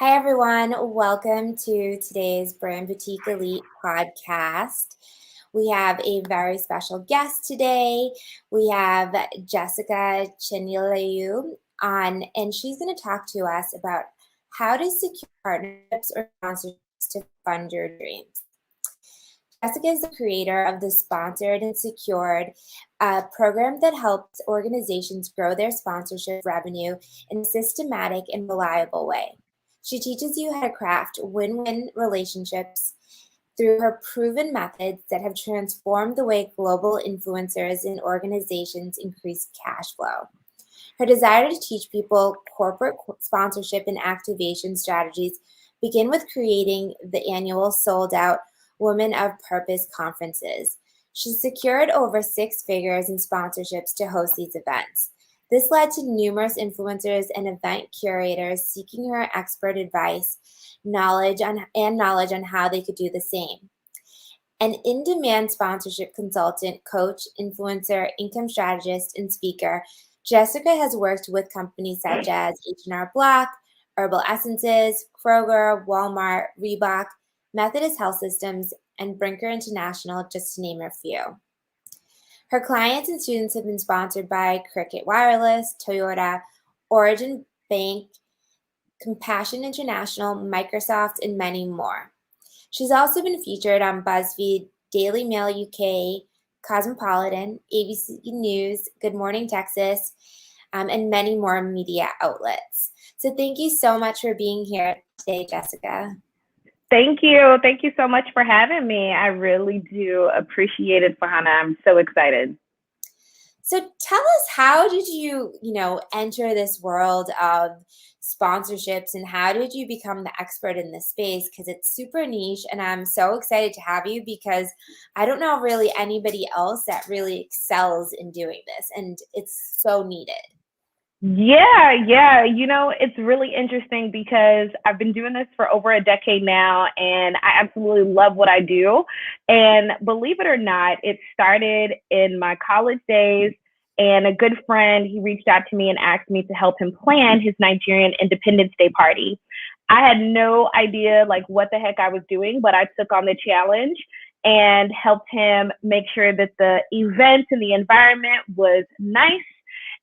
Hi, everyone. Welcome to today's Brand Boutique Elite podcast. We have a very special guest today. We have Jessica Chinyelu on, and she's going to talk to us about how to secure partnerships or sponsorships to fund your dreams. Jessica is the creator of the Sponsored and Secured, a program that helps organizations grow their sponsorship revenue in a systematic and reliable way. She teaches you how to craft win-win relationships through her proven methods that have transformed the way global influencers and organizations increase cash flow. Her desire to teach people corporate sponsorship and activation strategies begin with creating the annual sold-out Women of Purpose conferences. She secured over 6 figures in sponsorships to host these events. This led to numerous influencers and event curators seeking her expert advice, knowledge on how they could do the same. An in-demand sponsorship consultant, coach, influencer, income strategist, and speaker, Jessica has worked with companies such as H&R Block, Herbal Essences, Kroger, Walmart, Reebok, Methodist Health Systems, and Brinker International, just to name a few. Her clients and students have been sponsored by Cricket Wireless, Toyota, Origin Bank, Compassion International, Microsoft, and many more. She's also been featured on BuzzFeed, DailyMail UK, Cosmopolitan, ABC News, Good Morning Texas, and many more media outlets. So thank you so much for being here today, Jessica. Thank you. Thank you so much for having me. I really do appreciate it, Fahana. I'm so excited. So tell us, how did you, enter this world of sponsorships, and how did you become the expert in this space? Because it's super niche, and I'm so excited to have you because I don't know really anybody else that really excels in doing this, and it's so needed. Yeah. It's really interesting because I've been doing this for over a decade now, and I absolutely love what I do. And believe it or not, it started in my college days. And a good friend, he reached out to me and asked me to help him plan his Nigerian Independence Day party. I had no idea what the heck I was doing, but I took on the challenge and helped him make sure that the event and the environment was nice,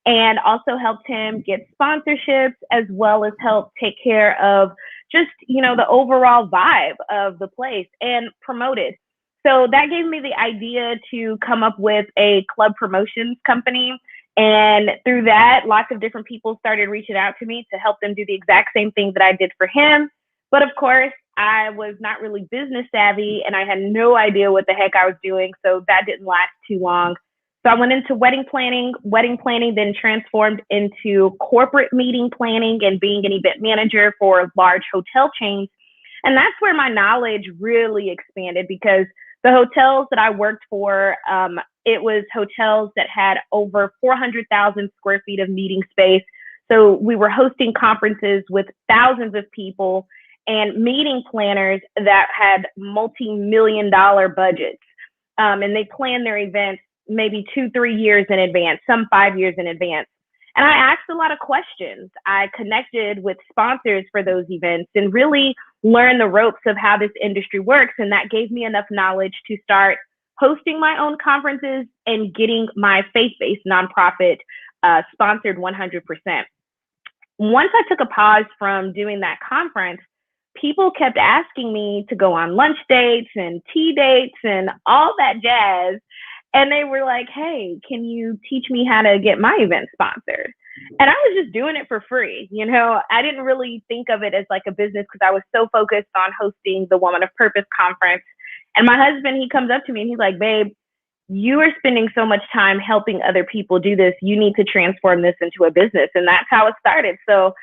and also helped him get sponsorships as well as help take care of just, the overall vibe of the place and promote it. So that gave me the idea to come up with a club promotions company. And through that, lots of different people started reaching out to me to help them do the exact same thing that I did for him. But of course, I was not really business savvy and I had no idea what the heck I was doing. So that didn't last too long. So I went into wedding planning. Wedding planning then transformed into corporate meeting planning and being an event manager for large hotel chains. And that's where my knowledge really expanded, because the hotels that I worked for, it was hotels that had over 400,000 square feet of meeting space. So we were hosting conferences with thousands of people and meeting planners that had multi-million-dollar budgets. And they planned their events maybe 2-3 years in advance, some 5 years in advance. And I asked a lot of questions. I connected with sponsors for those events and really learned the ropes of how this industry works. And that gave me enough knowledge to start hosting my own conferences and getting my faith-based nonprofit sponsored 100%. Once I took a pause from doing that conference, people kept asking me to go on lunch dates and tea dates and all that jazz. And they were like, hey, can you teach me how to get my event sponsored? And I was just doing it for free. I didn't really think of it as like a business because I was so focused on hosting the Woman of Purpose conference. And my husband, he comes up to me and he's like, babe, you are spending so much time helping other people do this. You need to transform this into a business. And that's how it started. So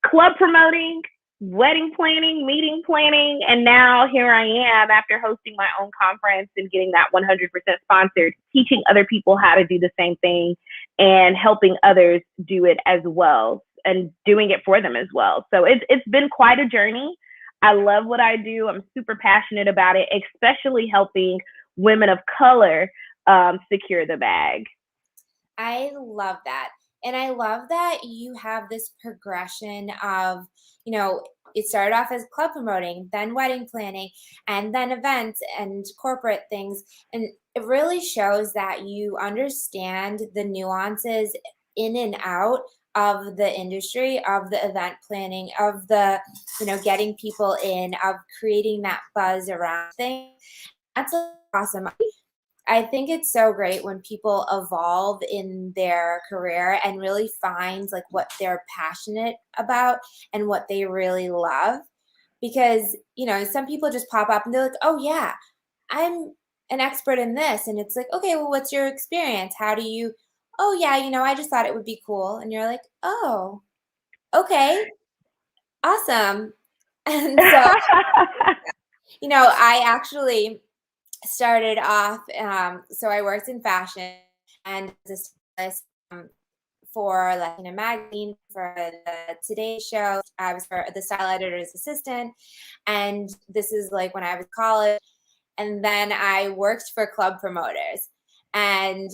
club promoting, wedding planning, meeting planning, and now here I am after hosting my own conference and getting that 100% sponsored, teaching other people how to do the same thing and helping others do it as well and doing it for them as well. So it's been quite a journey. I love what I do. I'm super passionate about it, especially helping women of color secure the bag. I love that. And I love that you have this progression of, it started off as club promoting, then wedding planning, and then events and corporate things. And it really shows that you understand the nuances in and out of the industry, of the event planning, of the, getting people in, of creating that buzz around things. That's awesome. I think it's so great when people evolve in their career and really find like what they're passionate about and what they really love. Because, some people just pop up and they're like, oh, yeah, I'm an expert in this. And it's like, okay, well, what's your experience? How do you, oh, yeah, I just thought it would be cool. And you're like, oh, okay, awesome. And so, I actually started off, so I worked in fashion and as a stylist for like in a magazine for the Today Show. I was for the style editor's assistant, and this is like when I was in college. And then I worked for club promoters. And,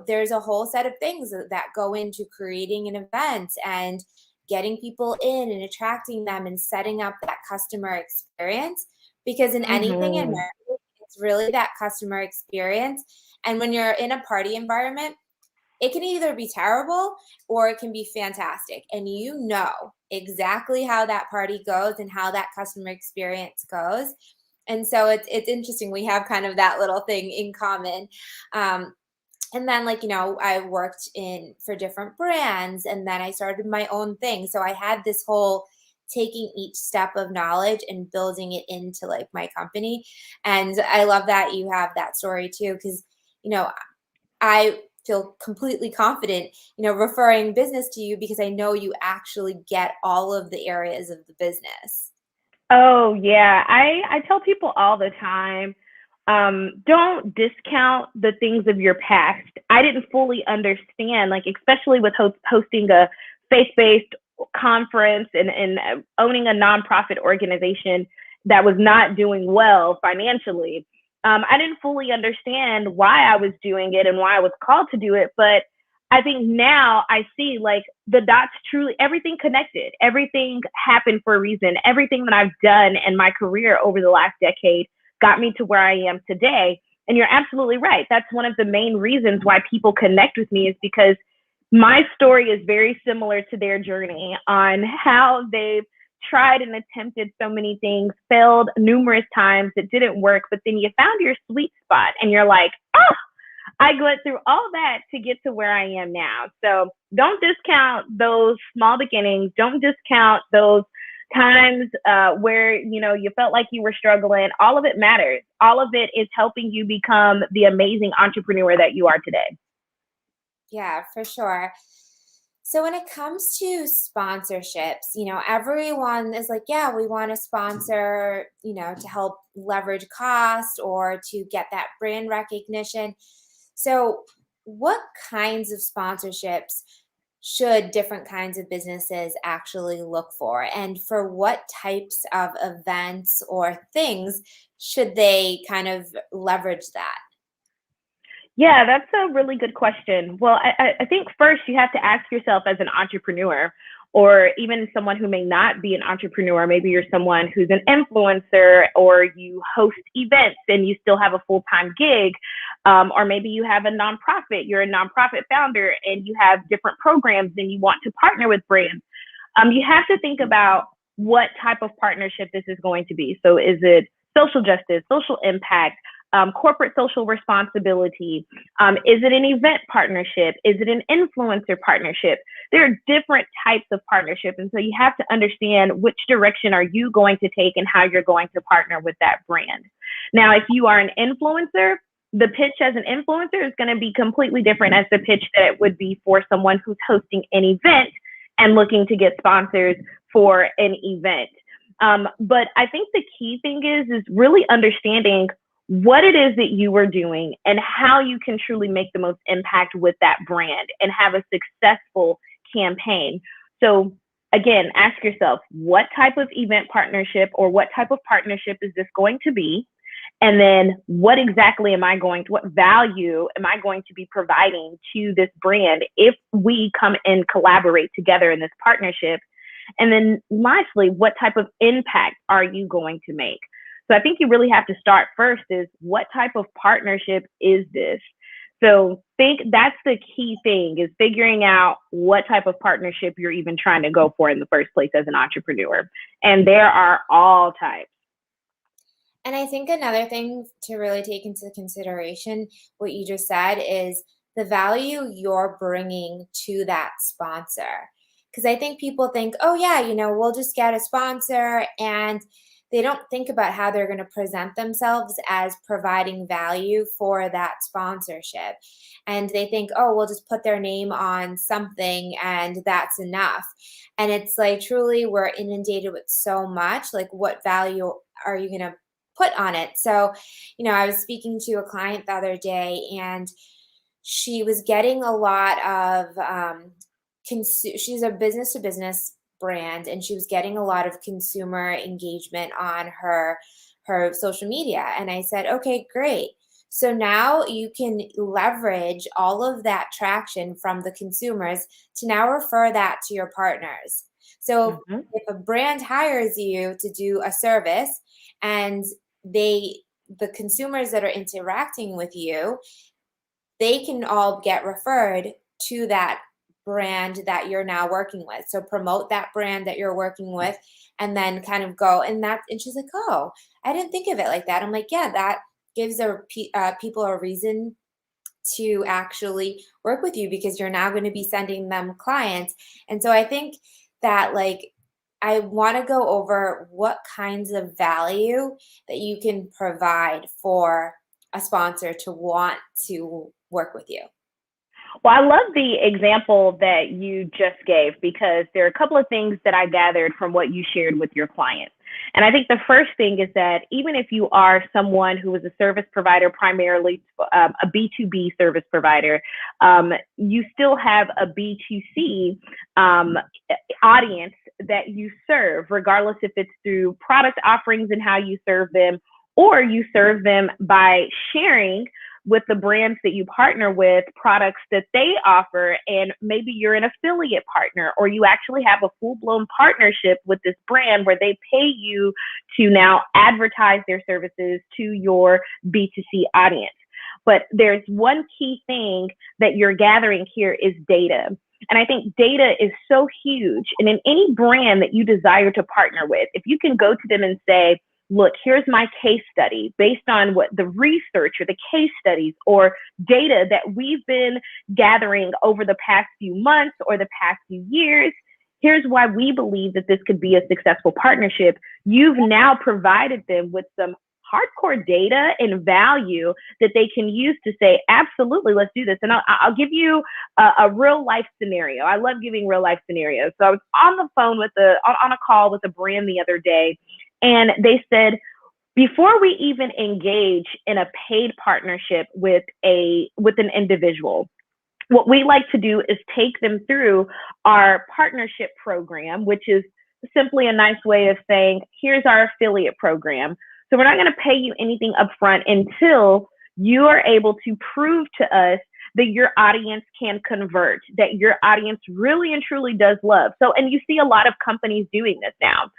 there's a whole set of things that go into creating an event and getting people in and attracting them and setting up that customer experience. Because in anything in marketing, it's really that customer experience. And when you're in a party environment, it can either be terrible or it can be fantastic. And you know exactly how that party goes and how that customer experience goes. And so it's interesting. We have kind of that little thing in common. And then I worked for different brands, and then I started my own thing. So I had this whole taking each step of knowledge and building it into like my company. And I love that you have that story too, because, I feel completely confident, referring business to you because I know you actually get all of the areas of the business. Oh, yeah. I tell people all the time, don't discount the things of your past. I didn't fully understand, like, especially with hosting a faith-based conference and owning a nonprofit organization that was not doing well financially. I didn't fully understand why I was doing it and why I was called to do it. But I think now I see like the dots truly, everything connected, everything happened for a reason. Everything that I've done in my career over the last decade got me to where I am today. And you're absolutely right. That's one of the main reasons why people connect with me, is because my story is very similar to their journey on how they've tried and attempted so many things, failed numerous times, it didn't work, but then you found your sweet spot and you're like, oh, I went through all that to get to where I am now. So don't discount those small beginnings. Don't discount those times where, you felt like you were struggling. All of it matters. All of it is helping you become the amazing entrepreneur that you are today. Yeah, for sure. So when it comes to sponsorships, everyone is like, yeah, we want to sponsor, to help leverage cost or to get that brand recognition. So what kinds of sponsorships should different kinds of businesses actually look for? And for what types of events or things should they kind of leverage that? Yeah, that's a really good question. Well, I think first you have to ask yourself, as an entrepreneur, or even someone who may not be an entrepreneur, maybe you're someone who's an influencer, or you host events and you still have a full-time gig, or maybe you have a nonprofit, you're a nonprofit founder and you have different programs and you want to partner with brands. You have to think about what type of partnership this is going to be. So is it social justice, social impact, corporate social responsibility? Is it an event partnership? Is it an influencer partnership? There are different types of partnership. And so you have to understand which direction are you going to take and how you're going to partner with that brand. Now, if you are an influencer, the pitch as an influencer is going to be completely different as the pitch that it would be for someone who's hosting an event and looking to get sponsors for an event. But I think the key thing is really understanding what it is that you are doing and how you can truly make the most impact with that brand and have a successful campaign. So again, ask yourself, what type of event partnership or what type of partnership is this going to be? And then what value am I going to be providing to this brand if we come and collaborate together in this partnership? And then lastly, what type of impact are you going to make? So I think you really have to start first is what type of partnership is this? So think that's the key thing is figuring out what type of partnership you're even trying to go for in the first place as an entrepreneur. And there are all types. And I think another thing to really take into consideration, what you just said, is the value you're bringing to that sponsor. Because I think people think, oh, yeah, we'll just get a sponsor, and they don't think about how they're going to present themselves as providing value for that sponsorship. And they think, oh, we'll just put their name on something and that's enough. And it's like, truly, we're inundated with so much. Like, what value are you going to put on it? So, I was speaking to a client the other day, and she was getting a lot of she's a business to business brand, and she was getting a lot of consumer engagement on her social media. And I said, okay, great. So now you can leverage all of that traction from the consumers to now refer that to your partners. So Mm-hmm. if a brand hires you to do a service, and the consumers that are interacting with you, they can all get referred to that brand that you're now working with. So promote that brand that you're working with, and then kind of go. And she's like, oh, I didn't think of it like that. I'm like, yeah, that gives people a reason to actually work with you, because you're now going to be sending them clients. And so I think that, like, I want to go over what kinds of value that you can provide for a sponsor to want to work with you. Well, I love the example that you just gave because there are a couple of things that I gathered from what you shared with your client. And I think the first thing is that even if you are someone who is a service provider, primarily a B2B service provider, you still have a B2C audience that you serve, regardless if it's through product offerings and how you serve them, or you serve them by sharing with the brands that you partner with products that they offer, and maybe you're an affiliate partner, or you actually have a full-blown partnership with this brand where they pay you to now advertise their services to your B2C audience. But there's one key thing that you're gathering here is data. And I think data is so huge. And in any brand that you desire to partner with, if you can go to them and say, look, here's my case study based on what the research or the case studies or data that we've been gathering over the past few months or the past few years. Here's why we believe that this could be a successful partnership. You've now provided them with some hardcore data and value that they can use to say, absolutely, let's do this. And I'll give you a real life scenario. I love giving real life scenarios. So I was on the phone on a call with a brand the other day, and they said, before we even engage in a paid partnership with an individual, what we like to do is take them through our partnership program, which is simply a nice way of saying, here's our affiliate program. So we're not going to pay you anything upfront until you are able to prove to us that your audience can convert, that your audience really and truly does love. So, and you see a lot of companies doing this now.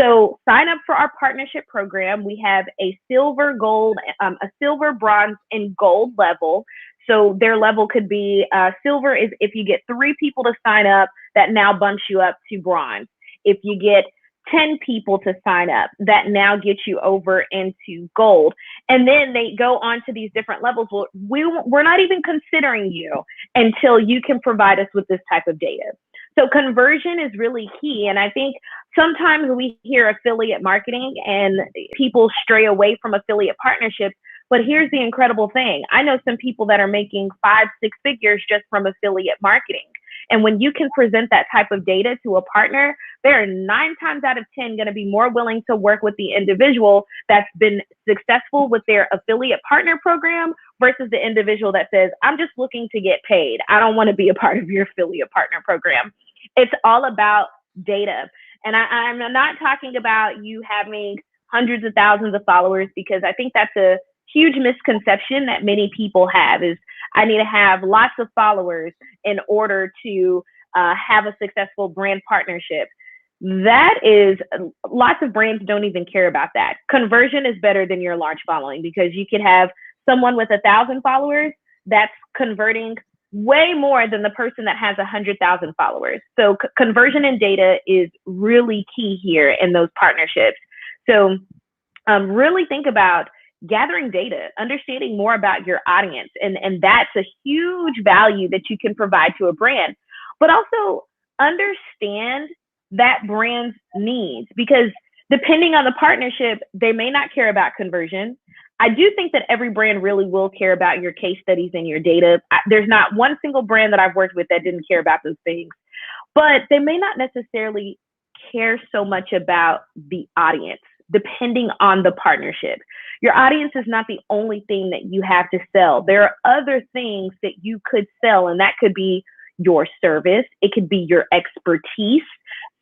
So sign up for our partnership program. We have a silver, gold, a silver, bronze, and gold level. So their level could be silver is if you get 3 people to sign up, that now bumps you up to bronze. If you get 10 people to sign up, that now gets you over into gold. And then they go on to these different levels. Well, we're not even considering you until you can provide us with this type of data. So conversion is really key. And I think sometimes we hear affiliate marketing and people stray away from affiliate partnerships. But here's the incredible thing. I know some people that are making 5-6 figures just from affiliate marketing. And when you can present that type of data to a partner, they're 9 times out of 10 going to be more willing to work with the individual that's been successful with their affiliate partner program versus the individual that says, I'm just looking to get paid. I don't want to be a part of your affiliate partner program. It's all about data. And I'm not talking about you having hundreds of thousands of followers, because I think that's a huge misconception that many people have is I need to have lots of followers in order to have a successful brand partnership. That is, lots of brands don't even care about that. Conversion is better than your large following, because you could have someone with 1,000 followers that's converting way more than the person that has 100,000 followers. So conversion and data is really key here in those partnerships. So really think about gathering data, understanding more about your audience. And that's a huge value that you can provide to a brand. But also understand that brand's needs, because depending on the partnership, they may not care about conversion. I do think that every brand really will care about your case studies and your data. There's not one single brand that I've worked with that didn't care about those things, but they may not necessarily care so much about the audience, depending on the partnership. Your audience is not the only thing that you have to sell. There are other things that you could sell, and that could be your service. It could be your expertise.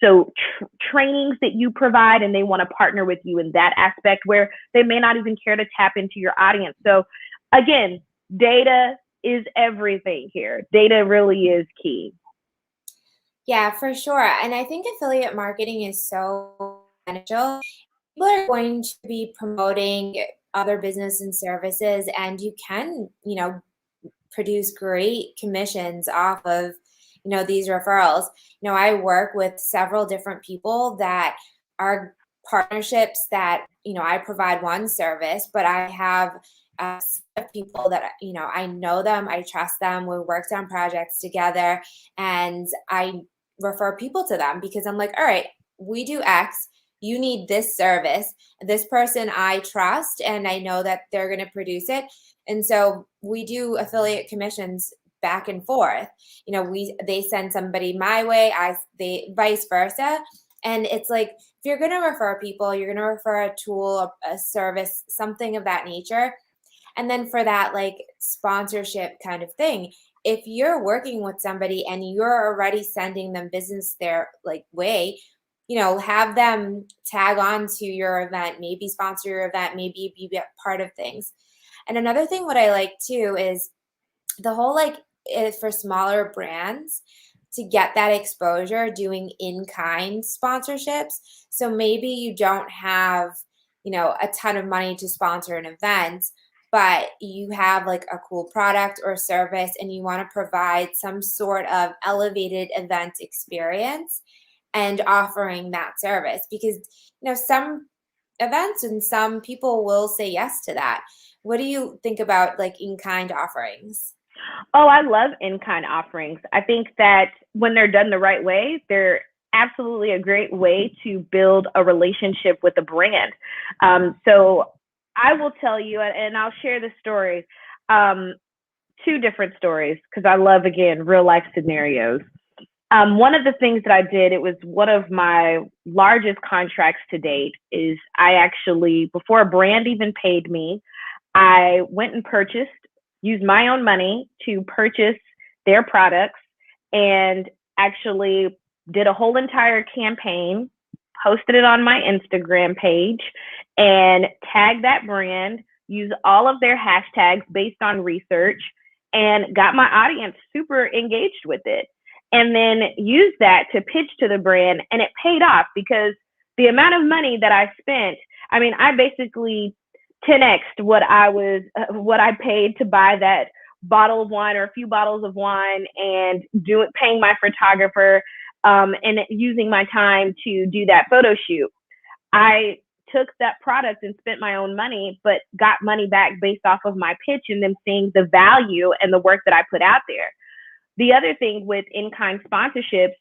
So trainings that you provide, and they want to partner with you in that aspect where they may not even care to tap into your audience. So again, data is everything here. Data really is key. Yeah, for sure. And I think affiliate marketing is so beneficial. People are going to be promoting other business and services, and you can, produce great commissions off of, these referrals. I work with several different people that are partnerships that, I provide one service, but I have people that, I know them, I trust them, we worked on projects together, and I refer people to them because I'm like, all right, we do X. You need this service. This person I trust, and I know that they're going to produce it. And so we do affiliate commissions back and forth. They send somebody my way, they vice versa. And it's like, if you're going to refer people, you're going to refer a tool, a service, something of that nature. And then for that, like, sponsorship kind of thing, if you're working with somebody and you're already sending them business their way, have them tag on to your event, maybe sponsor your event, maybe be part of things. And another thing, what I like too, is the whole is for smaller brands to get that exposure doing in-kind sponsorships. So maybe you don't have, a ton of money to sponsor an event, but you have a cool product or service and you want to provide some sort of elevated event experience and offering that service, because some events and some people will say yes to that. What do you think about in-kind offerings? Oh, I love in-kind offerings. I think that when they're done the right way, they're absolutely a great way to build a relationship with a brand. So I will tell you, and I'll share the story, two different stories, because I love, again, real life scenarios. One of the things that I did, it was one of my largest contracts to date, is I actually, before a brand even paid me, I went and used my own money to purchase their products, and actually did a whole entire campaign, posted it on my Instagram page, and tagged that brand, used all of their hashtags based on research, and got my audience super engaged with it. And then used that to pitch to the brand, and it paid off, because the amount of money that I spent, I basically 10x'd what I paid to buy that bottle of wine or a few bottles of wine, and paying my photographer, and using my time to do that photo shoot. I took that product and spent my own money, but got money back based off of my pitch and them seeing the value and the work that I put out there. The other thing with in-kind sponsorships,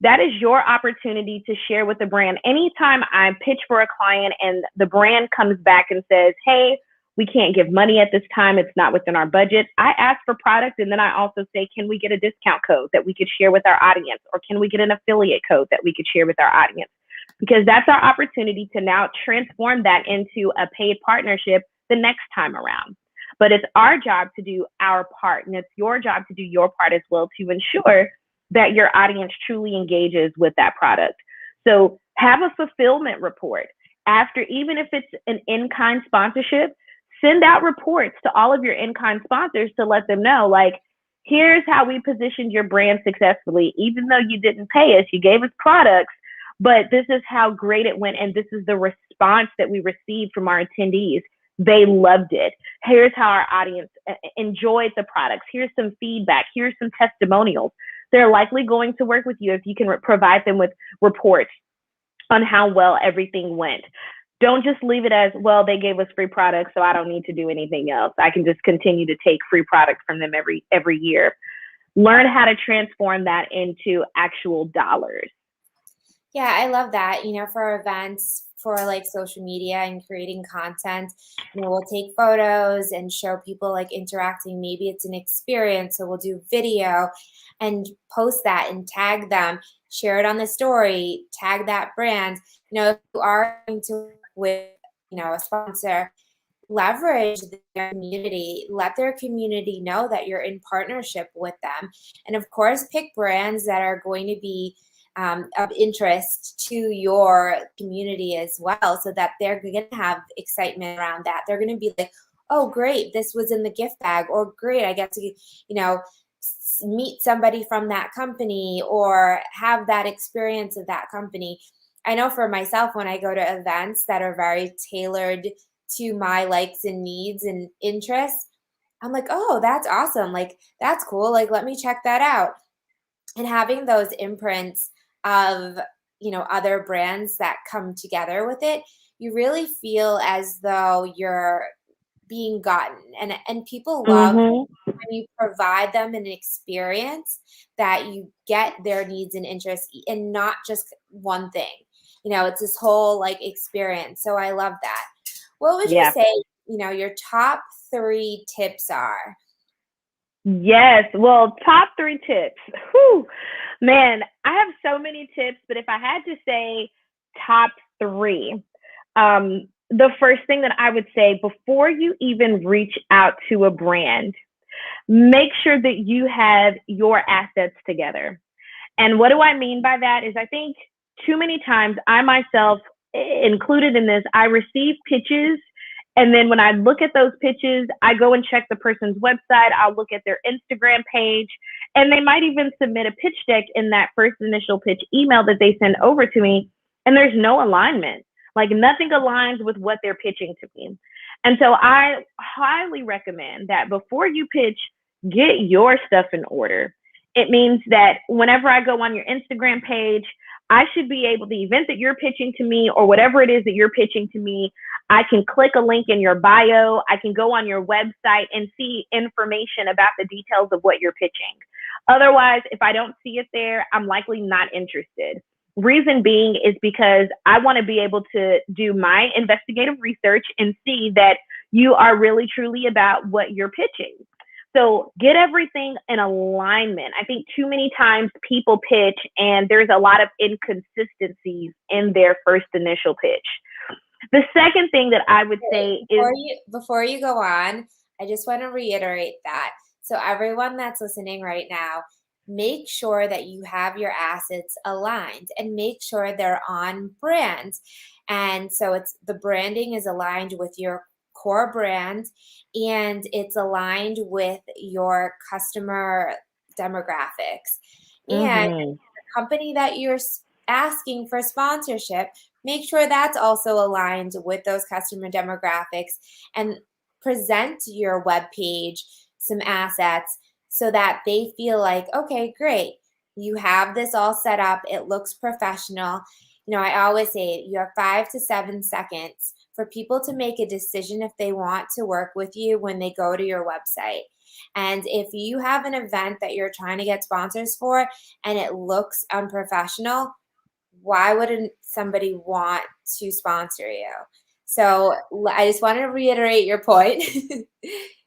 that is your opportunity to share with the brand. Anytime I pitch for a client and the brand comes back and says, hey, we can't give money at this time, it's not within our budget, I ask for product, and then I also say, can we get a discount code that we could share with our audience? Or can we get an affiliate code that we could share with our audience? Because that's our opportunity to now transform that into a paid partnership the next time around. But it's our job to do our part, and it's your job to do your part as well to ensure that your audience truly engages with that product. So have a fulfillment report. After, even if it's an in-kind sponsorship, send out reports to all of your in-kind sponsors to let them know, here's how we positioned your brand successfully. Even though you didn't pay us, you gave us products, but this is how great it went. And this is the response that we received from our attendees. They loved it. Here's how our audience enjoyed the products. Here's some feedback. Here's some testimonials. They're likely going to work with you if you can provide them with reports on how well everything went. Don't just leave it as, well, they gave us free products, so I don't need to do anything else. I can just continue to take free products from them every year. Learn how to transform that into actual dollars. Yeah, I love that. For events, for like social media and creating content, we'll take photos and show people like interacting. Maybe it's an experience, so we'll do video and post that and tag them, share it on the story, tag that brand. If you are going to work with, a sponsor, leverage their community, let their community know that you're in partnership with them. And of course, pick brands that are going to be of interest to your community as well, so that they're going to have excitement around that. They're going to be like, oh, great, this was in the gift bag, or great, I get to, meet somebody from that company or have that experience of that company. I know for myself, when I go to events that are very tailored to my likes and needs and interests, I'm like, oh, that's awesome. Like, that's cool. Like, let me check that out. And having those imprints of, other brands that come together with it, you really feel as though you're being gotten. And people love when you provide them an experience that you get their needs and interests and not just one thing. It's this whole like experience. So I love that. What would you say, your top 3 tips are? Yes. Well, top 3 tips. Whew. Man, I have so many tips, but if I had to say top 3, the first thing that I would say, before you even reach out to a brand, make sure that you have your assets together. And what do I mean by that is, I think too many times, I myself included in this, I receive pitches. And then when I look at those pitches, I go and check the person's website. I'll look at their Instagram page, and they might even submit a pitch deck in that first initial pitch email that they send over to me. And there's no alignment. Like, nothing aligns with what they're pitching to me. And so I highly recommend that before you pitch, get your stuff in order. It means that whenever I go on your Instagram page, I should be able, the event that you're pitching to me or whatever it is that you're pitching to me, I can click a link in your bio. I can go on your website and see information about the details of what you're pitching. Otherwise, if I don't see it there, I'm likely not interested. Reason being is because I want to be able to do my investigative research and see that you are really truly about what you're pitching. So get everything in alignment. I think too many times people pitch and there's a lot of inconsistencies in their first initial pitch. The second thing that I would say before you go on, I just want to reiterate that. So everyone that's listening right now, make sure that you have your assets aligned and make sure they're on brand. And so the branding is aligned with your core brand and it's aligned with your customer demographics. And the company that you're asking for sponsorship, make sure that's also aligned with those customer demographics, and present your webpage some assets so that they feel like, okay, great, you have this all set up. It looks professional. I always say you have 5 to 7 seconds for people to make a decision if they want to work with you when they go to your website. And if you have an event that you're trying to get sponsors for and it looks unprofessional, why wouldn't somebody want to sponsor you? So I just want to reiterate your point.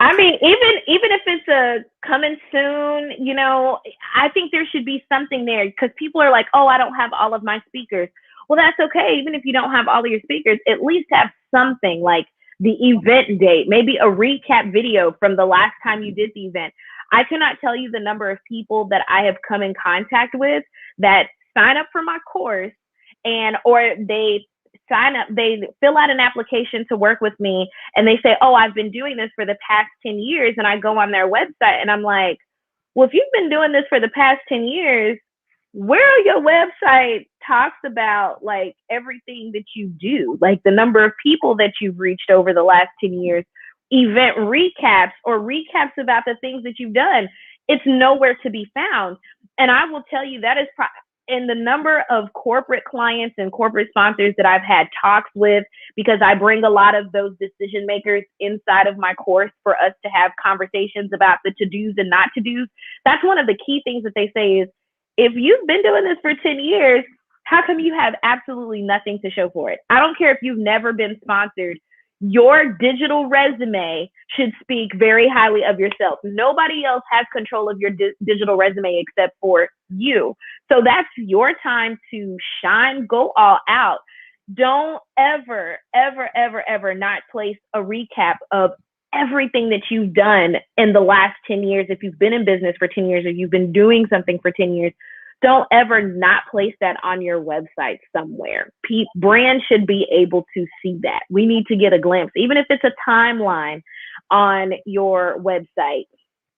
I mean, even if it's a coming soon, I think there should be something there, because people are like, oh, I don't have all of my speakers. Well, that's okay. Even if you don't have all of your speakers, at least have something like the event date, maybe a recap video from the last time you did the event. I cannot tell you the number of people that I have come in contact with that sign up for my course or they sign up, they fill out an application to work with me and they say, oh, I've been doing this for the past 10 years. And I go on their website and I'm like, well, if you've been doing this for the past 10 years, where your website talks about like everything that you do, like the number of people that you've reached over the last 10 years, event recaps or recaps about the things that you've done. It's nowhere to be found. And I will tell you that is in the number of corporate clients and corporate sponsors that I've had talks with, because I bring a lot of those decision makers inside of my course for us to have conversations about the to-dos and not to-dos. That's one of the key things that they say is, if you've been doing this for 10 years, how come you have absolutely nothing to show for it? I don't care if you've never been sponsored. Your digital resume should speak very highly of yourself. Nobody else has control of your digital resume except for you. So that's your time to shine, go all out. Don't ever, ever, ever, ever not place a recap of everything that you've done in the last 10 years. If you've been in business for 10 years or you've been doing something for 10 years, don't ever not place that on your website somewhere. Brand should be able to see that. We need to get a glimpse, even if it's a timeline on your website,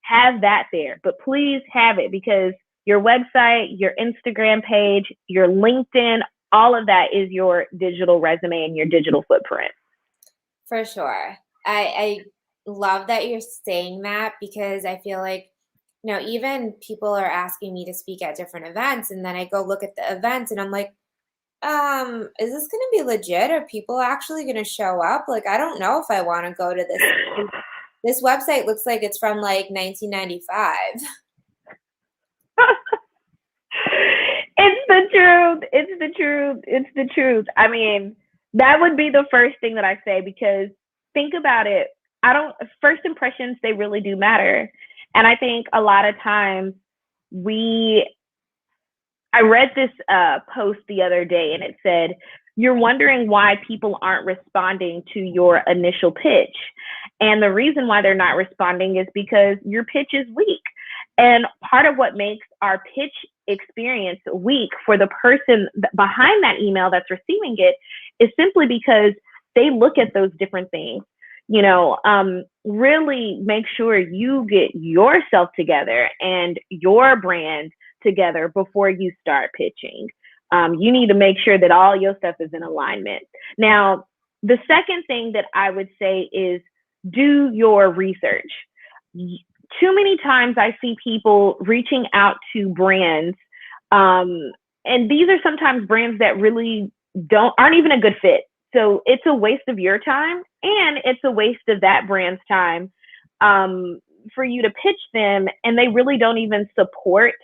have that there. But please have it, because your website, your Instagram page, your LinkedIn, all of that is your digital resume and your digital footprint. For sure. I love that you're saying that, because I feel like, even people are asking me to speak at different events, and then I go look at the events and I'm like, is this going to be legit? Are people actually going to show up? Like, I don't know if I want to go to this. This website looks like it's from like 1995. It's the truth. It's the truth. It's the truth. I mean, that would be the first thing that I say, because think about it. First impressions, they really do matter. And I think a lot of times I read this post the other day, and it said, you're wondering why people aren't responding to your initial pitch. And the reason why they're not responding is because your pitch is weak. And part of what makes our pitch experience weak for the person behind that email that's receiving it is simply because they look at those different things. Really make sure you get yourself together and your brand together before you start pitching. You need to make sure that all your stuff is in alignment. Now, the second thing that I would say is do your research. Too many times I see people reaching out to brands, and these are sometimes brands that really aren't even a good fit. So it's a waste of your time, and it's a waste of that brand's time for you to pitch them, and they really don't even support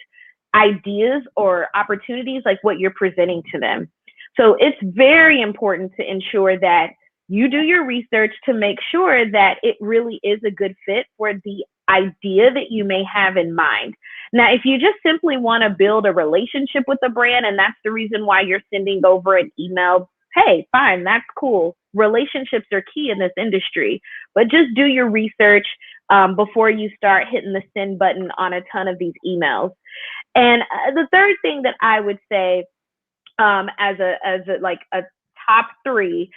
ideas or opportunities like what you're presenting to them. So it's very important to ensure that you do your research to make sure that it really is a good fit for the idea that you may have in mind. Now, if you just simply want to build a relationship with a brand, and that's the reason why you're sending over an email, hey, fine, that's cool. Relationships are key in this industry, but just do your research before you start hitting the send button on a ton of these emails. And the third thing that I would say, as a top three,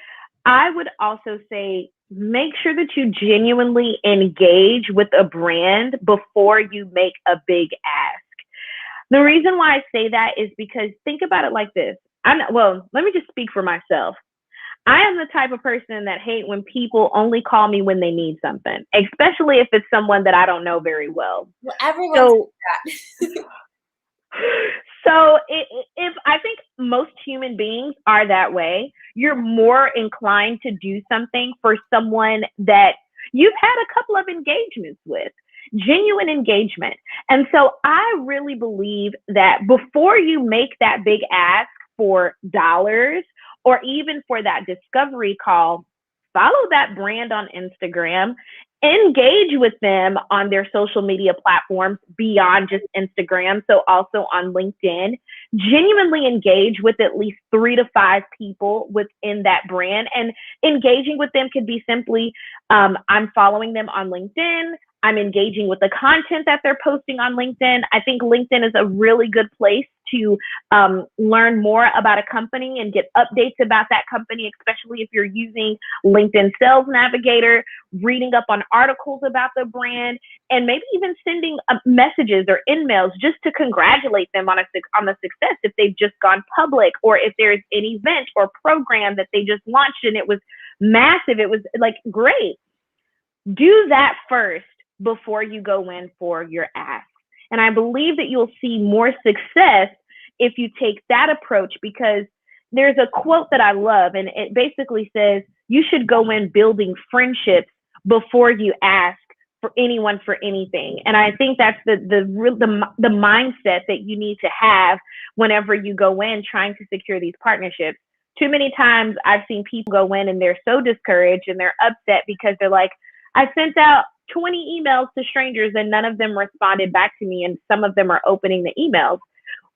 I would also say make sure that you genuinely engage with a brand before you make a big ask. The reason why I say that is because think about it like this. Let me just speak for myself. I am the type of person that hate when people only call me when they need something, especially if it's someone that I don't know very well. Well, everyone's like that. So if I think most human beings are that way, you're more inclined to do something for someone that you've had a couple of engagements with, genuine engagement. And so I really believe that before you make that big ask for dollars or even for that discovery call, follow that brand on Instagram, engage with them on their social media platforms beyond just Instagram. So also on LinkedIn, genuinely engage with at least 3 to 5 people within that brand. And engaging with them could be simply, I'm following them on LinkedIn. I'm engaging with the content that they're posting on LinkedIn. I think LinkedIn is a really good place to learn more about a company and get updates about that company, especially if you're using LinkedIn Sales Navigator, reading up on articles about the brand, and maybe even sending messages or emails just to congratulate them on the success if they've just gone public, or if there's an event or program that they just launched and it was massive. It was like great. Do that first before you go in for your ask. And I believe that you'll see more success if you take that approach, because there's a quote that I love, and it basically says you should go in building friendships before you ask for anyone for anything. And I think that's the mindset that you need to have whenever you go in trying to secure these partnerships. Too many times I've seen people go in and they're so discouraged and they're upset because they're like, I sent out 20 emails to strangers and none of them responded back to me, and some of them are opening the emails.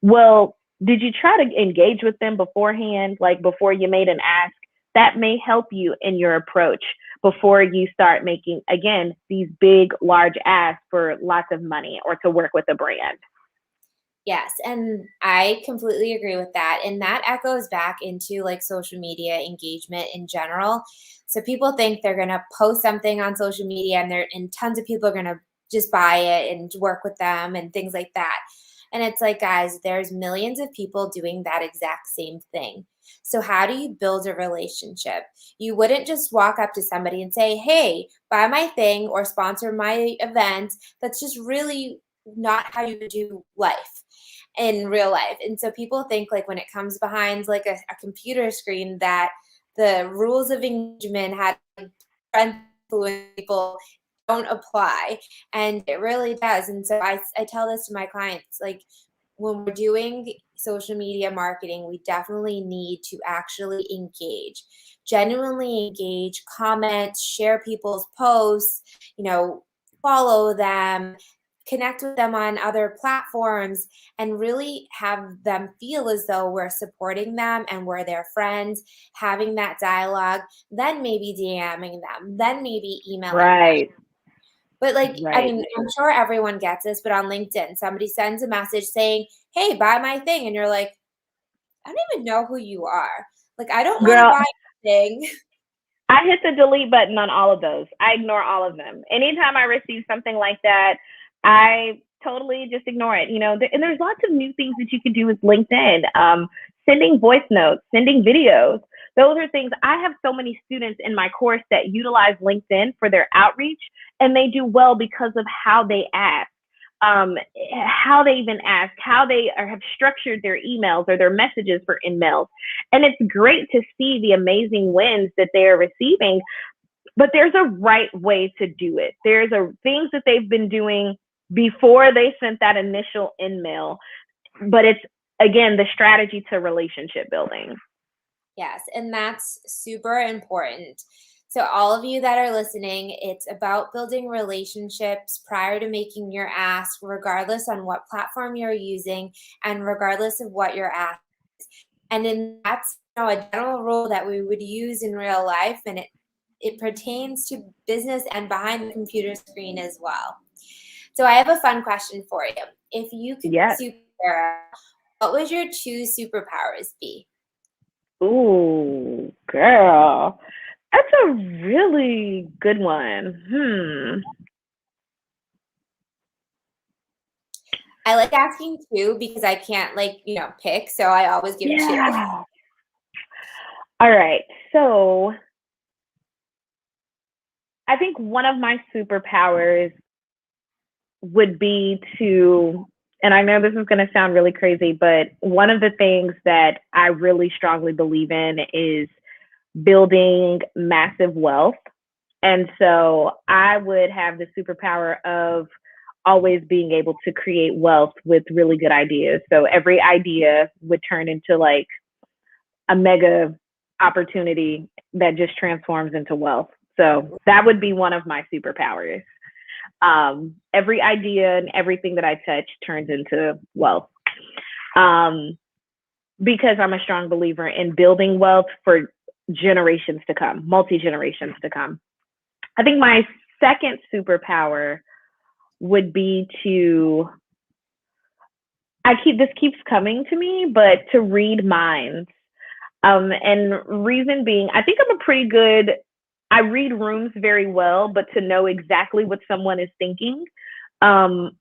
Well, did you try to engage with them beforehand, like before you made an ask? That may help you in your approach before you start making, again, these big, large asks for lots of money or to work with a brand. Yes, and I completely agree with that. And that echoes back into like social media engagement in general. So people think they're going to post something on social media and tons of people are going to just buy it and work with them and things like that. And it's like, guys, there's millions of people doing that exact same thing. So how do you build a relationship? You wouldn't just walk up to somebody and say, hey, buy my thing or sponsor my event. That's just really not how you do life in real life. And so people think like when it comes behind like a computer screen that the rules of engagement had influence people don't apply, and it really does. And so I tell this to my clients, like when we're doing social media marketing, we definitely need to actually engage, genuinely engage, comment, share people's posts, follow them, connect with them on other platforms, and really have them feel as though we're supporting them and we're their friends, having that dialogue, then maybe DMing them, then maybe emailing them. But I mean, I'm sure everyone gets this, but on LinkedIn, somebody sends a message saying, hey, buy my thing. And you're like, I don't even know who you are. Like, I don't want to buy anything. I hit the delete button on all of those. I ignore all of them. Anytime I receive something like that, I totally just ignore it. And there's lots of new things that you can do with LinkedIn. Sending voice notes, sending videos. Those are things. I have so many students in my course that utilize LinkedIn for their outreach, and they do well because of how they ask, how they even ask, how they have structured their emails or their messages for emails. And it's great to see the amazing wins that they are receiving, but there's a right way to do it. There's things that they've been doing before they sent that initial email, but it's, again, the strategy to relationship building. Yes, and that's super important. So all of you that are listening, it's about building relationships prior to making your ask, regardless on what platform you're using and regardless of what your ask is. And then that's a general rule that we would use in real life, and it pertains to business and behind the computer screen as well. So I have a fun question for you. If you could be superhero, what would your 2 superpowers be? Ooh, girl. That's a really good one. I like asking 2 because I can't pick, so I always give 2. All right. So I think one of my superpowers would be to, and I know this is going to sound really crazy, but one of the things that I really strongly believe in is building massive wealth. And so I would have the superpower of always being able to create wealth with really good ideas. So every idea would turn into like a mega opportunity that just transforms into wealth. So that would be one of my superpowers. Every idea and everything that I touch turns into wealth. Because I'm a strong believer in building wealth for generations to come, multi-generations to come. I think my second superpower would be to this keeps coming to me, but to read minds. And reason being, I think I read rooms very well, but to know exactly what someone is thinking, um,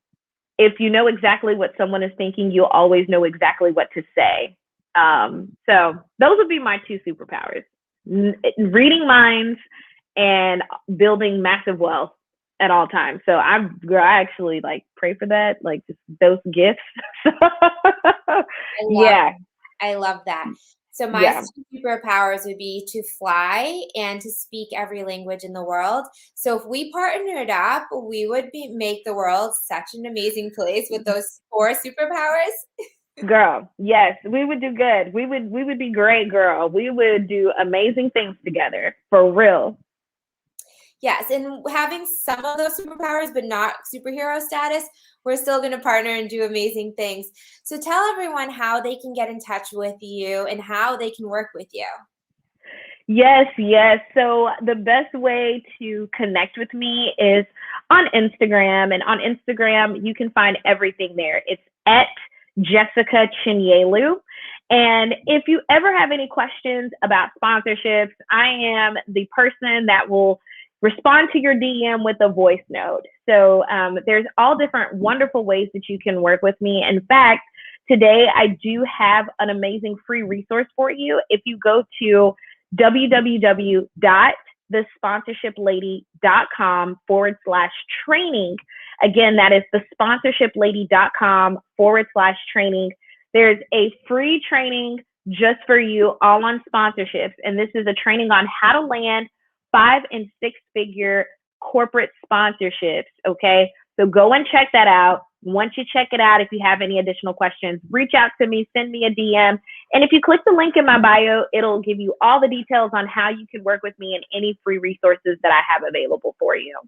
if you know exactly what someone is thinking, you'll always know exactly what to say. So those would be my two superpowers: reading minds and building massive wealth at all times. So I actually like pray for that, like just those gifts. I love Yeah, I love that. So my yeah. two superpowers would be to fly and to speak every language in the world. So if we partnered up, we would make the world such an amazing place with those four superpowers. Girl, yes, we would do good. We would be great, girl. We would do amazing things together, for real. Yes, and having some of those superpowers, but not superhero status, we're still going to partner and do amazing things. So tell everyone how they can get in touch with you and how they can work with you. Yes, yes. So the best way to connect with me is on Instagram. And on Instagram, you can find everything there. It's at Jessica Chinyelu. And if you ever have any questions about sponsorships, I am the person that will respond to your DM with a voice note. So there's all different wonderful ways that you can work with me. In fact, today I do have an amazing free resource for you. If you go to www.thesponsorshiplady.com/training. Again, that is thesponsorshiplady.com/training. There's a free training just for you, all on sponsorships. And this is a training on how to land 5 and 6 figure corporate sponsorships. Okay. So go and check that out. Once you check it out, if you have any additional questions, reach out to me, send me a DM. And if you click the link in my bio, it'll give you all the details on how you can work with me and any free resources that I have available for you.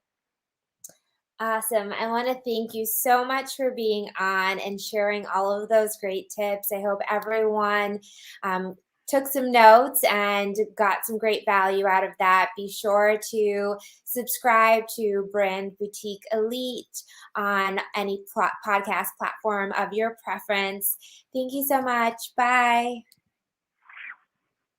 Awesome. I want to thank you so much for being on and sharing all of those great tips. I hope everyone took some notes and got some great value out of that. Be sure to subscribe to Brand Boutique Elite on any podcast platform of your preference. Thank you so much. Bye.